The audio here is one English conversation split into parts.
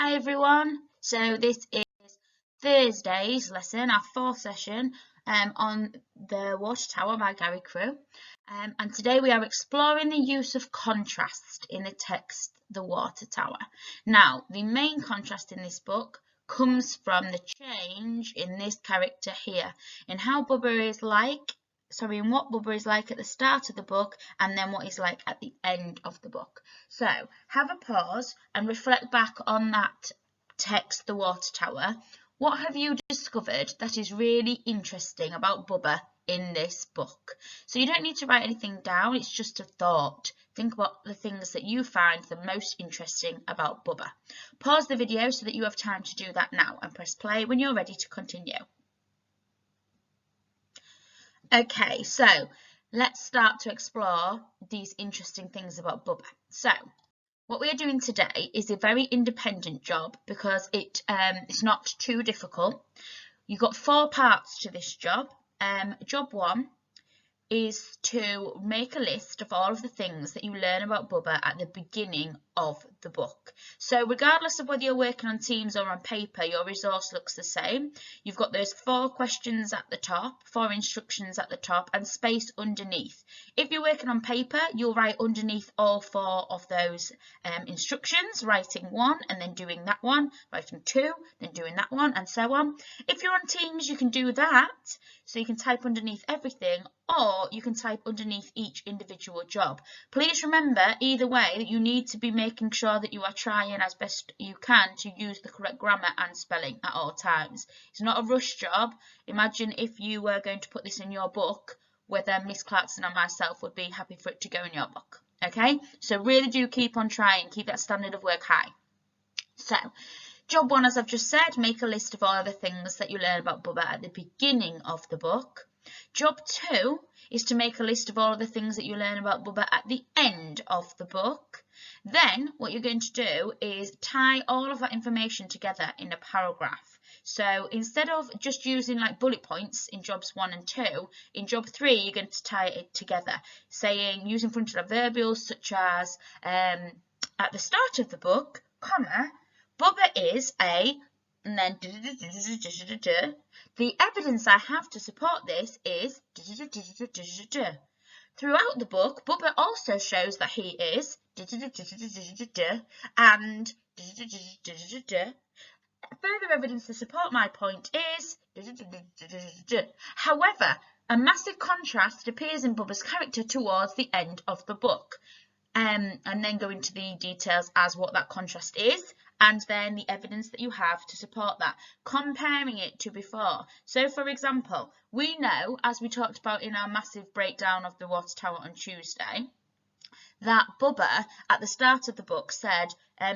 Hi everyone, so this is Thursday's lesson, our fourth session on The Water Tower by Gary Crew, and today we are exploring the use of contrast in the text The Water Tower. Now, the main contrast in this book comes from the change in this character here, in how Bubba is like in what Bubba is like at the start of the book and then what he's like at the end of the book. So have a pause and reflect back on that text, The Water Tower. What have you discovered that is really interesting about Bubba in this book? So you don't need to write anything down, it's just a thought. Think about the things that you find the most interesting about Bubba. Pause the video so that you have time to do that now and press play when you're ready to continue. Okay, so let's start to explore these interesting things about Bubba. So what we are doing today is a very independent job because it's not too difficult. You've got 4 parts to this job. Job 1 is to make a list of all of the things that you learn about Bubba at the beginning of the book. So regardless of whether you're working on Teams or on paper, your resource looks the same. You've got those 4 questions at the top, 4 instructions at the top, and space underneath. If you're working on paper, you'll write underneath all 4 of those instructions, writing 1 and then doing that one, writing 2, then doing that one, and so on. If you're on Teams, you can do that. So you can type underneath everything, or you can type underneath each individual job. Please remember, either way, that you need to be making sure that you are trying as best you can to use the correct grammar and spelling at all times. It's not a rush job. Imagine if you were going to put this in your book, whether Miss Clarkson and myself would be happy for it to go in your book. Okay, so really do keep on trying, keep that standard of work high. So, Job 1, as I've just said, make a list of all the things that you learn about Bubba at the beginning of the book. Job 2 is to make a list of all the things that you learn about Bubba at the end of the book. Then what you're going to do is tie all of that information together in a paragraph. So instead of just using like bullet points in jobs 1 and 2, in job 3 you're going to tie it together, saying using frontal adverbials such as at the start of the book, comma, Bubba is a, and then the evidence I have to support this is throughout the book. Bubba also shows that he is and further evidence to support my point is however, a massive contrast appears in Bubba's character towards the end of the book. And then go into the details as what that contrast is, and then the evidence that you have to support that, comparing it to before. So for example, we know, as we talked about in our massive breakdown of the Water Tower on Tuesday, that Bubba at the start of the book said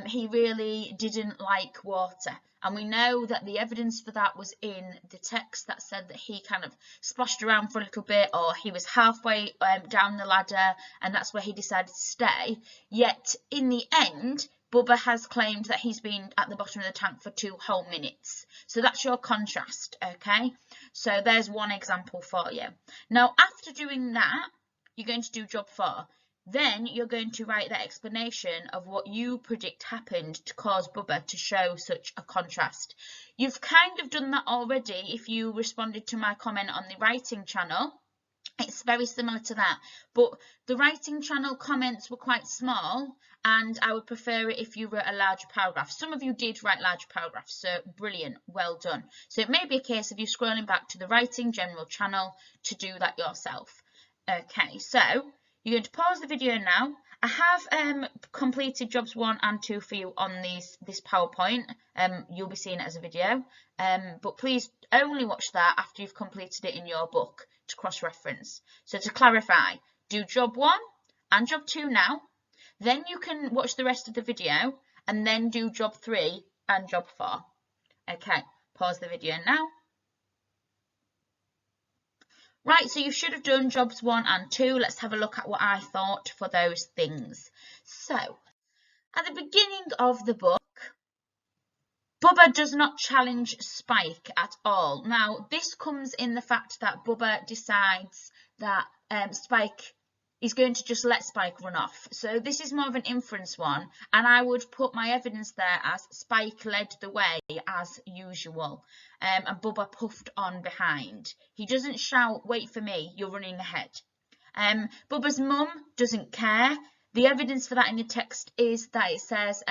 he really didn't like water, and we know that the evidence for that was in the text that said that he kind of splashed around for a little bit, or he was halfway down the ladder and that's where he decided to stay. Yet in the end, Bubba has claimed that he's been at the bottom of the tank for 2 whole minutes. So that's your contrast, okay? So there's one example for you. Now after doing that, you're going to do job 4. Then you're going to write that explanation of what you predict happened to cause Bubba to show such a contrast. You've kind of done that already if you responded to my comment on the writing channel. It's very similar to that, but the writing channel comments were quite small and I would prefer it if you wrote a larger paragraph. Some of you did write large paragraphs, so brilliant, well done. So it may be a case of you scrolling back to the writing general channel to do that yourself. Okay, so you're going to pause the video now. I have completed jobs 1 and 2 for you on this PowerPoint. You'll be seeing it as a video, but please only watch that after you've completed it in your book to cross-reference. So to clarify, do job 1 and job 2 now, then you can watch the rest of the video and then do job 3 and job 4. Okay, pause the video now. Right, so you should have done jobs 1 and 2. Let's have a look at what I thought for those things. So, at the beginning of the book, Bubba does not challenge Spike at all. Now, this comes in the fact that Bubba decides that Spike he's going to just let Spike run off. So this is more of an inference one, and I would put my evidence there as Spike led the way as usual, and Bubba puffed on behind. He doesn't shout, "Wait for me, you're running ahead." Bubba's mum doesn't care. The evidence for that in the text is that it says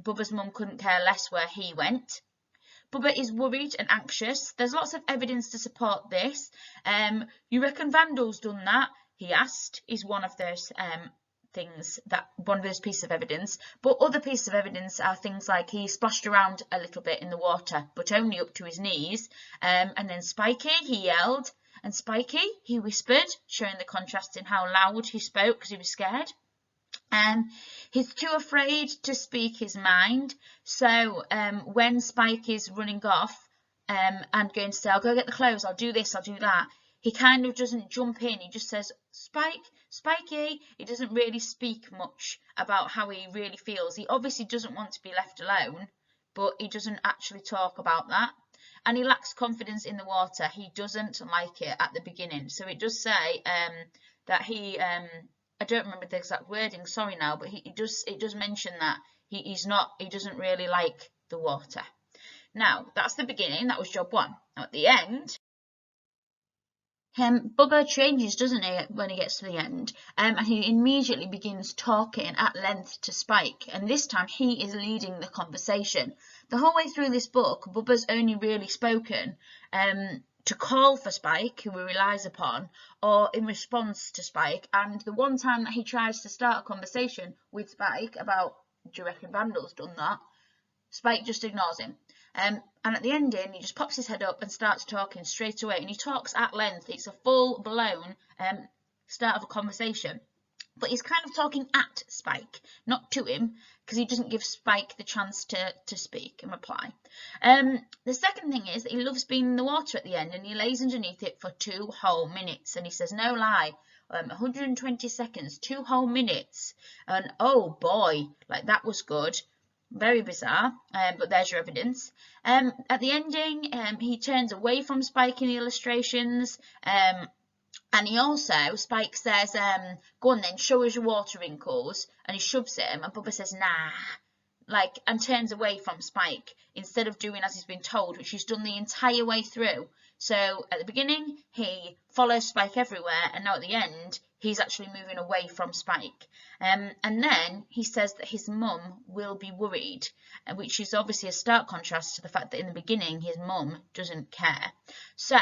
Bubba's mum couldn't care less where he went. Bubba is worried and anxious. There's lots of evidence to support this. You reckon Vandal's done that? He asked, is one of those one of those pieces of evidence. But other pieces of evidence are things like he splashed around a little bit in the water, but only up to his knees. And then Spiky, he yelled. And Spiky, he whispered, showing the contrast in how loud he spoke because he was scared. He's too afraid to speak his mind. So when Spike is running off and going to say, "I'll go get the clothes, I'll do this, I'll do that," he kind of doesn't jump in. He just says, "Spike, Spiky." He doesn't really speak much about how he really feels. He obviously doesn't want to be left alone, but he doesn't actually talk about that. And he lacks confidence in the water. He doesn't like it at the beginning. So it does say that he, I don't remember the exact wording, sorry now, but it does mention that he doesn't really like the water. Now, that's the beginning. That was job one. Now, at the end, Bubba changes, doesn't he, when he gets to the end, and he immediately begins talking at length to Spike, and this time he is leading the conversation. The whole way through this book, Bubba's only really spoken to call for Spike, who he relies upon, or in response to Spike, and the one time that he tries to start a conversation with Spike about, "Do you reckon Vandal's done that?" Spike just ignores him. And at the ending, he just pops his head up and starts talking straight away. And he talks at length. It's a full-blown start of a conversation. But he's kind of talking at Spike, not to him, because he doesn't give Spike the chance to speak and reply. The second thing is that he loves being in the water at the end, and he lays underneath it for 2 whole minutes. And he says, no lie, 120 seconds, 2 whole minutes. And oh boy, like that was good. Very bizarre, but there's your evidence. At the ending, he turns away from Spike in the illustrations, and he also, Spike says, "Go on then, show us your water wrinkles," and he shoves him, and Bubba says, "Nah," and turns away from Spike, instead of doing as he's been told, which he's done the entire way through. So at the beginning, he follows Spike everywhere, and now at the end, he's actually moving away from Spike. And then he says that his mum will be worried, which is obviously a stark contrast to the fact that in the beginning, his mum doesn't care. So,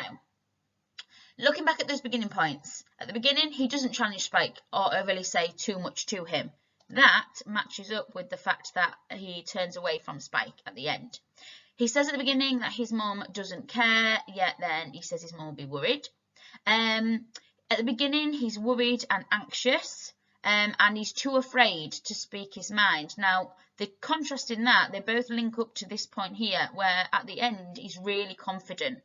looking back at those beginning points, at the beginning, he doesn't challenge Spike or overly say too much to him. That matches up with the fact that he turns away from Spike at the end. He says at the beginning that his mum doesn't care, yet then he says his mum will be worried. At the beginning, he's worried and anxious, and he's too afraid to speak his mind. Now, the contrast in that, they both link up to this point here, where at the end, he's really confident.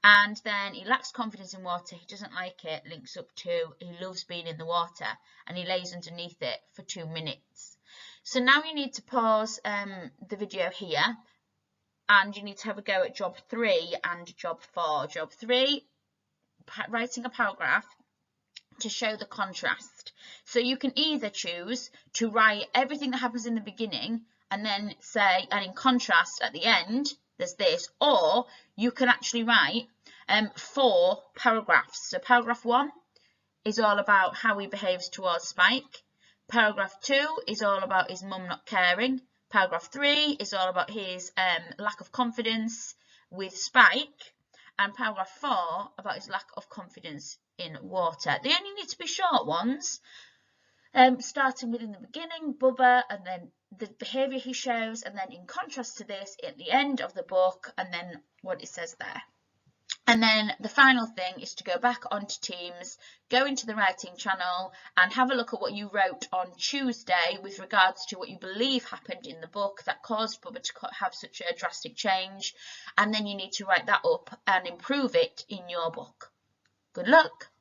And then he lacks confidence in water, he doesn't like it, links up to he loves being in the water, and he lays underneath it for 2 minutes. So now you need to pause the video here, and you need to have a go at job 3 and job 4. Job 3, writing a paragraph to show the contrast. So you can either choose to write everything that happens in the beginning and then say, and in contrast at the end, there's this, or you can actually write 4 paragraphs. So paragraph 1 is all about how he behaves towards Spike. Paragraph 2 is all about his mum not caring. Paragraph 3 is all about his lack of confidence with Spike. And paragraph 4 about his lack of confidence in water. They only need to be short ones, starting within the beginning, Bubba, and then the behaviour he shows, and then in contrast to this, at the end of the book, and then what it says there. And then the final thing is to go back onto Teams, go into the writing channel and have a look at what you wrote on Tuesday with regards to what you believe happened in the book that caused Bubba to have such a drastic change. And then you need to write that up and improve it in your book. Good luck.